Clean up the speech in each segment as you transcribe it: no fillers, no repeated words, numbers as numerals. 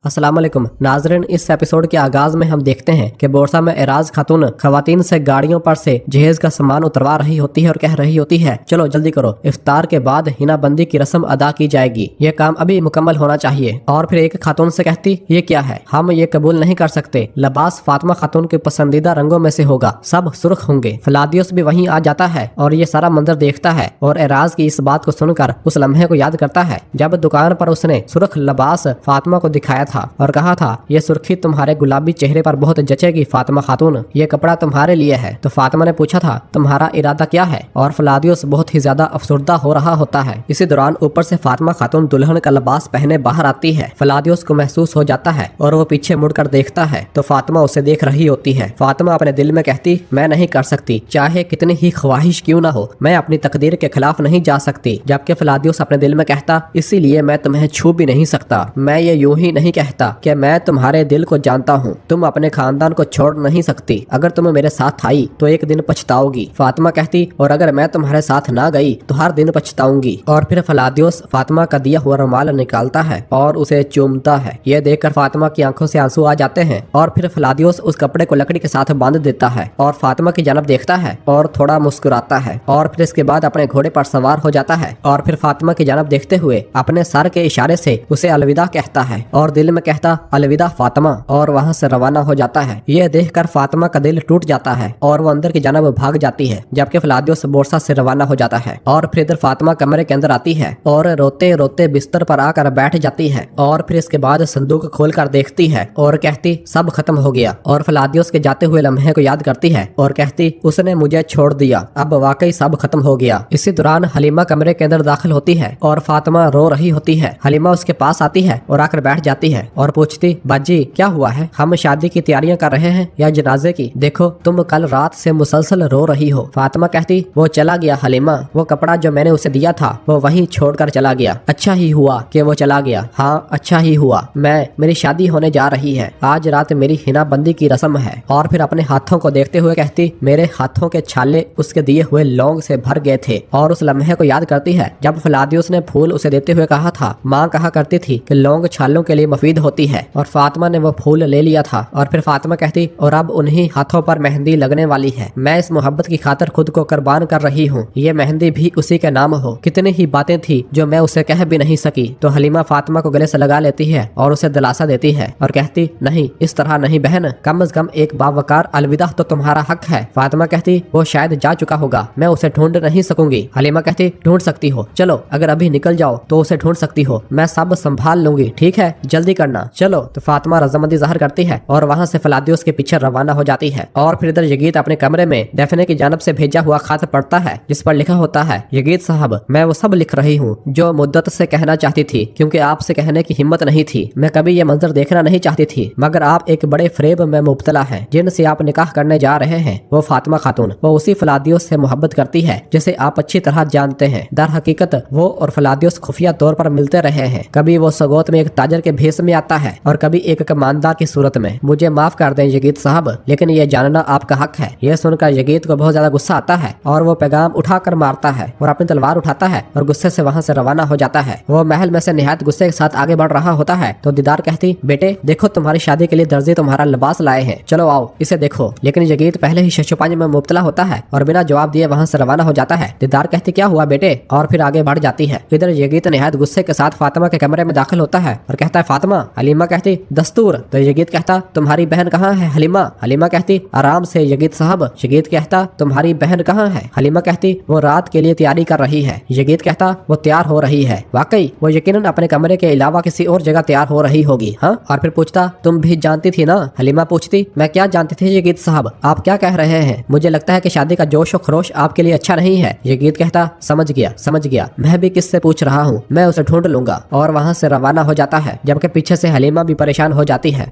अस्सलाम वालेकुम नाज़रीन, इस एपिसोड के आगाज में हम देखते हैं कि बोरसा में एराज खातून खवातीन से गाड़ियों पर से जहेज का सामान उतरवा रही होती है और कह रही होती है, चलो जल्दी करो, इफ्तार के बाद हिना बंदी की रस्म अदा की जाएगी, ये काम अभी मुकम्मल होना चाहिए। और फिर एक खातून से कहती, ये क्या है, हम ये कबूल नहीं कर सकते, लिबास फातिमा खातून के पसंदीदा रंगों में से होगा, सब सुर्ख होंगे। फलादियोस भी वहीं आ जाता है और ये सारा मंजर देखता है और एराज की इस बात को सुनकर उस लम्हे को याद करता है जब दुकान पर उसने सुर्ख लिबास फातिमा को दिखाया था और कहा था, ये सुर्खी तुम्हारे गुलाबी चेहरे पर बहुत जचेगी फातिमा खातून, ये कपड़ा तुम्हारे लिए है। तो फातिमा ने पूछा था, तुम्हारा इरादा क्या है? और फलादियोस बहुत ही ज्यादा अफसुर्दा हो रहा होता है। इसी दौरान ऊपर से फातिमा खातून दुल्हन का लिबास पहने बाहर आती है। फलादियोस को महसूस हो जाता है और वो पीछे मुड़कर देखता है तो फातिमा उसे देख रही होती है। फातिमा अपने दिल में कहती, मैं नहीं कर सकती, चाहे कितनी ही ख्वाहिश क्यों ना हो, मैं अपनी तकदीर के खिलाफ नहीं जा सकती। जबकि फलादियोस अपने दिल में कहता, इसीलिए मैं तुम्हें छू भी नहीं सकता, मैं ये यूं ही नहीं कहता कि मैं तुम्हारे दिल को जानता हूँ, तुम अपने खानदान को छोड़ नहीं सकती, अगर तुम मेरे साथ आई तो एक दिन पछताओगी। फातिमा कहती, और अगर मैं तुम्हारे साथ ना गई तो हर दिन पछताऊंगी। और फिर फलादियोस फातिमा का दिया हुआ रुमाल निकालता है और उसे चूमता है। यह देखकर फातिमा की आंखों से आंसू आ जाते हैं और फिर फलादियोस उस कपड़े को लकड़ी के साथ बांध देता है और फातिमा की जानब देखता है और थोड़ा मुस्कुराता है और फिर इसके बाद अपने घोड़े पर सवार हो जाता है और फिर फातिमा की जानब देखते हुए अपने सर के इशारे से उसे अलविदा कहता है और दिल में कहता, अलविदा फातिमा, और वहां से रवाना हो जाता है। यह देखकर फातिमा का दिल टूट जाता है और वो अंदर की जानब भाग जाती है, जबकि फलादियोस बोरसा से रवाना हो जाता है। और फिर इधर फातिमा कमरे के अंदर आती है और रोते रोते बिस्तर पर आकर बैठ जाती है और फिर इसके बाद संदूक खोलकर देखती है और कहती, सब खत्म हो गया। और फलादियोस के जाते हुए लम्हे को याद करती है और कहती, उसने मुझे छोड़ दिया, अब वाकई सब खत्म हो गया। इसी दौरान हलीमा कमरे के अंदर दाखिल होती है और फातिमा रो रही होती है। हलीमा उसके पास आती है और आकर बैठ जाती है और पूछती, बाजी क्या हुआ है, हम शादी की तैयारियां कर रहे हैं या जनाजे की? देखो तुम कल रात से मुसलसल रो रही हो। फातिमा कहती, वो चला गया हलीमा, वो कपड़ा जो मैंने उसे दिया था वो वहीं छोड़कर चला गया। अच्छा ही हुआ कि वो चला गया। हाँ अच्छा ही हुआ, मेरी शादी होने जा रही है, आज रात मेरी हिना बंदी की रस्म है। और फिर अपने हाथों को देखते हुए कहती, मेरे हाथों के छाले उसके दिए हुए लौंग से भर गए थे। और उस लम्हे को याद करती है जब फलादियोस ने फूल उसे देते हुए कहा था, माँ कहा करती थी कि लौंग छालों के लिए मुफीद होती है, और फातिमा ने वो फूल ले लिया था। और फिर फातिमा कहती, और अब उन्हीं हाथों पर मेहंदी लगने वाली है, मैं इस मोहब्बत की खातिर खुद को कुर्बान कर रही हूँ, ये मेहंदी भी उसी के नाम हो। कितनी ही बातें थी जो मैं उसे कह भी नहीं सकी। तो हलीमा फातिमा को गले से लगा लेती है और उसे दिलासा देती है और कहती, नहीं इस तरह नहीं बहन, कम अज कम एक बावकार अलविदा तो तुम्हारा हक है। फातिमा कहती, वो शायद जा चुका होगा, मैं उसे ढूंढ नहीं सकूंगी। हलीमा कहती, ढूंढ सकती हो, चलो अगर अभी निकल जाओ तो उसे ढूंढ सकती हो, मैं सब संभाल लूंगी, ठीक है जल्दी करना चलो। तो फातिमा रजामंदी जाहिर करती है और वहां से फलादियोस के पीछे रवाना हो जाती है। और फिर इधर यगीत अपने कमरे में डेफने की जानब से भेजा हुआ खत पढ़ता है जिस पर लिखा होता है, यगीत साहब मैं वो सब लिख रही हूँ जो मुद्दत से कहना चाहती थी, क्योंकि आपसे कहने की हिम्मत नहीं थी, मैं कभी ये मंजर देखना नहीं चाहती थी, मगर आप एक बड़े फरेब में मुब्तला हैं। जिनसे आप निकाह करने जा रहे हैं वो फातिमा खातून, वो उसी फलादियोस से मोहब्बत करती है जिसे आप अच्छी तरह जानते हैं। दर हकीकत वो और फलादियोस खुफिया तौर पर मिलते रहे हैं, कभी वो सगोत में एक ताजर के भेस में आता है और कभी एक कमानदार की सूरत में। मुझे माफ कर दें यगीत साहब, लेकिन ये जानना आपका हक है। यह सुनकर यगीत को बहुत ज्यादा गुस्सा आता है और वो पैगाम उठाकर मारता है और अपनी तलवार उठाता है और गुस्से से वहाँ से रवाना हो जाता है। वो महल में से निहायत गुस्से के साथ आगे बढ़ रहा होता है तो दीदार कहती, बेटे देखो तुम्हारी शादी के लिए दर्जी तुम्हारा लिबास लाए हैं, चलो आओ इसे देखो। लेकिन यगीत पहले ही शशुपांज में मुब्तला होता है और बिना जवाब दिए वहाँ से रवाना हो जाता है। दीदार कहती, क्या हुआ बेटे, और फिर आगे बढ़ जाती है। इधर यगीत निहायत गुस्से के साथ फातिमा के कमरे में दाखिल होता है और कहता है, फातिमा। हलीमा कहती, दस्तूर। तो यगीत कहता, तुम्हारी बहन कहाँ है हलीमा? हलीमा कहती, आराम से यगीत साहब। यगीत कहता, तुम्हारी बहन कहाँ है? हलीमा कहती, वो रात के लिए तैयारी कर रही है। यगीत कहता, वो तैयार हो रही है, वाकई वो यकीनन अपने कमरे के अलावा किसी और जगह तैयार हो रही होगी। हाँ। और फिर पूछता, तुम भी जानती थी ना? हलीमा पूछती, मैं क्या जानती थी यगीत साहब, आप क्या कह रहे हैं? मुझे लगता है कि शादी का जोश और खरोश आपके लिए अच्छा नहीं है। यगीत कहता, समझ गया, मैं भी किससे पूछ रहा हूँ, मैं उसे ढूंढ लूंगा। और वहाँ से रवाना हो जाता है, जबकि पीछे से हलीमा भी परेशान हो जाती है।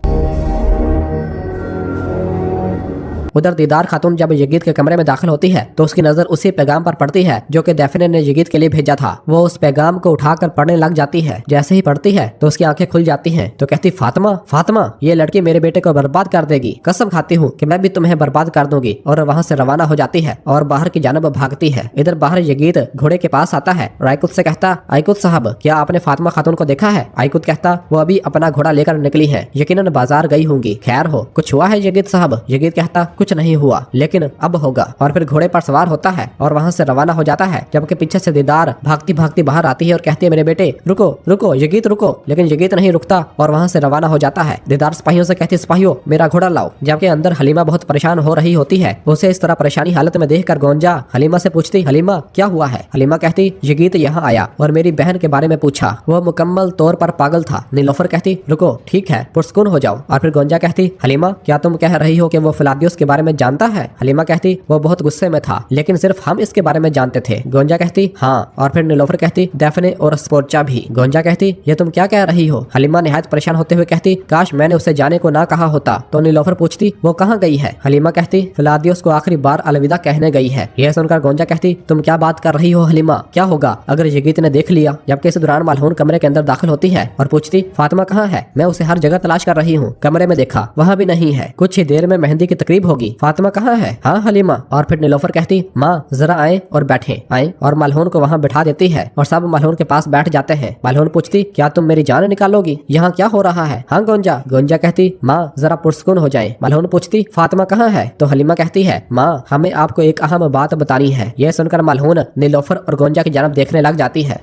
उधर दीदार खातून जब यगीत के कमरे में दाखिल होती है तो उसकी नजर उसी पैगाम पर पड़ती है जो कि डेफिने ने यगीत के लिए भेजा था। वो उस पैगाम को उठाकर पढ़ने लग जाती है। जैसे ही पढ़ती है तो उसकी आंखें खुल जाती हैं तो कहती, फातिमा फातिमा, ये लड़की मेरे बेटे को बर्बाद कर देगी, कसम खाती हूँ कि मैं भी तुम्हें बर्बाद कर दूंगी। और वहाँ से रवाना हो जाती है और बाहर की जानब भागती है। इधर बाहर यगीत घोड़े के पास आता है और आइकुत से कहता, आइकुत साहब, क्या आपने फातिमा खातून को देखा है? आइकुत कहता, वो अभी अपना घोड़ा लेकर निकली है, यकीनन बाजार गई होंगी। खैर हो, कुछ हुआ है यगीत साहब? यगीत कहता, कुछ नहीं हुआ, लेकिन अब होगा। और फिर घोड़े पर सवार होता है और वहाँ से रवाना हो जाता है, जबकि पीछे से दीदार भागती भागती बाहर आती है और कहती है, मेरे बेटे रुको रुको यगीत रुको। लेकिन यगीत नहीं रुकता और वहाँ से रवाना हो जाता है। दीदार सिपाहियों से कहती, सिपाहियों मेरा घोड़ा लाओ। जबकि अंदर हलीमा बहुत परेशान हो रही होती है। उसे इस तरह परेशानी हालत में देखकर गोंजा हलीमा से पूछती, हलीमा क्या हुआ है? हलीमा कहती, यगीत यहाँ आया और मेरी बहन के बारे में पूछा, वो मुकम्मल तौर पर पागल था। नीलोफर कहती, रुको ठीक है, पुरस्कून हो जाओ। और फिर गोंजा कहती, हलीमा क्या तुम कह रही हो कि वो फिलादियोस के बारे में जानता है? हलीमा कहती, वो बहुत गुस्से में था, लेकिन सिर्फ हम इसके बारे में जानते थे। गोंजा कहती, हाँ। और फिर नीलोफर कहती, डेफने और स्पोर्चा भी। गोंजा कहती, ये तुम क्या कह रही हो? हलीमा निहायत परेशान होते हुए कहती, काश मैंने उसे जाने को ना कहा होता। तो नीलोफर पूछती, वो कहाँ गई है? हलीमा कहती, फिलादियोस को आखिरी बार अलविदा कहने गई है। यह सुनकर गोंजा कहती, तुम क्या बात कर रही हो हलीमा? क्या होगा अगर यगीत ने देख लिया? जबकि इस दौरान मलहून कमरे के अंदर दाखिल होती है और पूछती, फातिमा कहाँ है? मैं उसे हर जगह तलाश कर रही हूँ, कमरे में देखा, वहाँ भी नहीं है। कुछ ही देर में मेहंदी की तकरीब होगी, फातिमा कहाँ है? हाँ हलीमा। और फिर नीलोफर कहती, माँ जरा आए और बैठे। आए और मलहून को वहाँ बिठा देती है और सब मलहून के पास बैठ जाते हैं। मलहून पूछती, क्या तुम मेरी जान निकालोगी? यहाँ क्या हो रहा है? हाँ गोंजा। गोंजा कहती, माँ जरा पुरस्कून हो जाए। मलहून पूछती, फातिमा कहाँ है? तो हलीमा कहती है, माँ हमें आपको एक अहम बात बतानी है। यह सुनकर मलहून नीलोफर और गोंजा की जानब देखने लग जाती है।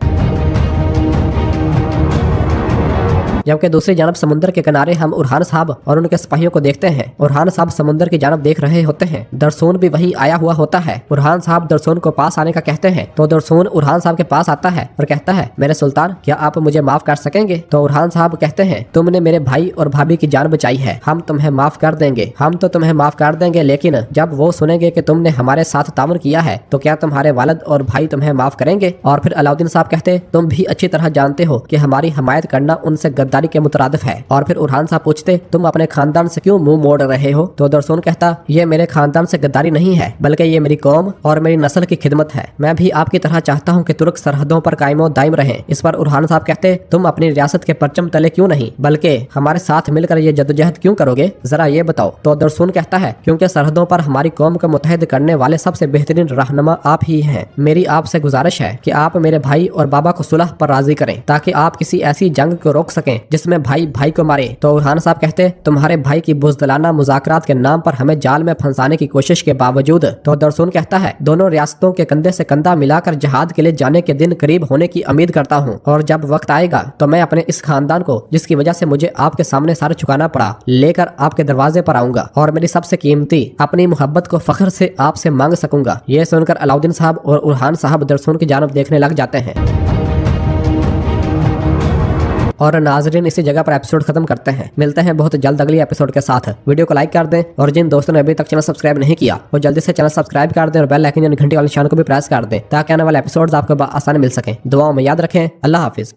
जबकि दूसरी जानब समुद्र के किनारे हम उरहान साहब और उनके सिपाहियों को देखते हैं। उरहान साहब समुद्र की जानब देख रहे होते हैं। दरसून भी वहीं आया हुआ होता है। उरहान साहब दरसून को पास आने का कहते हैं तो दरसून उरहान साहब के पास आता है और कहता है, मेरे सुल्तान क्या आप मुझे माफ कर सकेंगे? तो उरहान साहब कहते हैं, तुमने मेरे भाई और भाभी की जान बचाई है, हम तुम्हें माफ कर देंगे। हम तो तुम्हें माफ कर देंगे, लेकिन जब वो सुनेंगे कि तुमने हमारे साथ ताउन किया है तो क्या तुम्हारे वालिद और भाई तुम्हें माफ करेंगे? और फिर अलाउद्दीन साहब कहते, तुम भी अच्छी तरह जानते हो कि हमारी हमायत करना उनसे गद्दारी के मुतरादिफ है। और फिर उरहान साहब पूछते, तुम अपने खानदान से क्यों मुंह मोड़ रहे हो? तो दरसून कहता, ये मेरे खानदान से गद्दारी नहीं है, बल्कि ये मेरी कौम और मेरी नस्ल की खिदमत है। मैं भी आपकी तरह चाहता हूँ कि तुर्क सरहदों पर कायमो दायम रहें। इस पर उरहान साहब कहते, तुम अपनी रियासत के परचम तले क्यों नहीं, बल्कि हमारे साथ मिलकर ये जद्दोजहद क्यों करोगे, जरा ये बताओ। तो दरसून कहता है, क्योंकि सरहदों पर हमारी कौम को मुतहद करने वाले सबसे बेहतरीन रहनुमा आप ही हैं। मेरी आपसे गुजारिश है कि आप मेरे भाई और बाबा को सुलह पर राजी करें, ताकि आप किसी ऐसी जंग को रोक सकें जिसमें भाई भाई को मारे। तो उरहान साहब कहते, तुम्हारे भाई की बुज़दिलाना मुज़ाकरात के नाम पर हमें जाल में फंसाने की कोशिश के बावजूद। तो दरसून कहता है, दोनों रियासतों के कंधे से कंधा मिलाकर जहाद के लिए जाने के दिन करीब होने की उम्मीद करता हूँ, और जब वक्त आएगा तो मैं अपने इस खानदान को, जिसकी वजह से मुझे आपके सामने सर झुकाना पड़ा, लेकर आपके दरवाजे पर आऊंगा और मेरी सबसे कीमती अपनी मोहब्बत को फख्र से आपसे मांग सकूंगा। ये सुनकर अलाउद्दीन साहब और उरहान साहब दरसून की जानब देखने लग जाते हैं। और नाजरीन इसी जगह पर एपिसोड खत्म करते हैं। मिलते हैं बहुत जल्द अगली एपिसोड के साथ। वीडियो को लाइक कर दें और जिन दोस्तों ने अभी तक चैनल सब्सक्राइब नहीं किया वो जल्दी से चैनल सब्सक्राइब कर दें और बेल आइकन यानी घंटी वाले निशान को भी प्रेस कर दें, ताकि आने वाले एपिसोड्स आपको आसानी मिल सके। दुआओं में याद रखें। अल्लाह हाफिज।